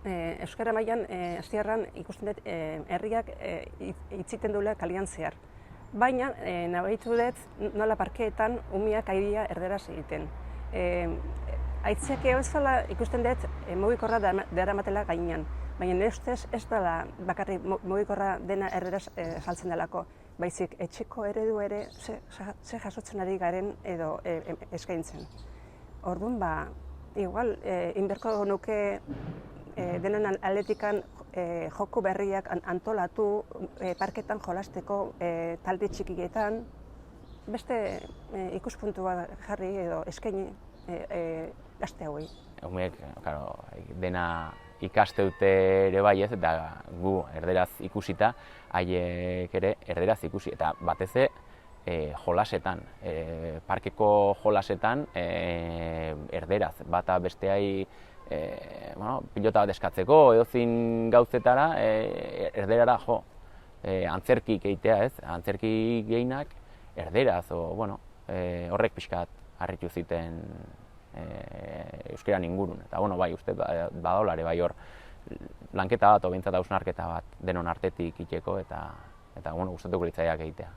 Euskara mailan hasierran ikusten dut herriak itziten duela kalian zehar. Baina nabaritu dut nola parkeetan umiak airia erderaz egiten. Aitzake bezala ikusten dut mugikorra daramatela gainean. Baina nire ustez ez dela bakarrik mugikorra dena erderaz saltzen delako. Baizik etxeko eredu ere ze jasotzen ari garen edo eskaintzen. Orduan igual inberko nuke denon atletikan joko berriak antolatu, parketan jolasteko talde txikietan, beste ikuspuntu bat jarri edo eskaini gazte hauei. Umeek, dena ikaste dute ere bai ez, eta gu erderaz ikusita, haiek ere erderaz ikusi, eta batez jolasetan, parkeko jolasetan erderaz, bata besteai pilota bat eskatzeko, edozein gauzetara erderara jo, antzerkik egitea ez, antzerkik gehienak erderaz, horrek pixkat harritu ziten euskeran ingurun, eta bai, uste badaula ere bai hor lanketa bat, o behintzat hausnarketa bat denon artetik iteko, eta gustatuko litzaiak egitea.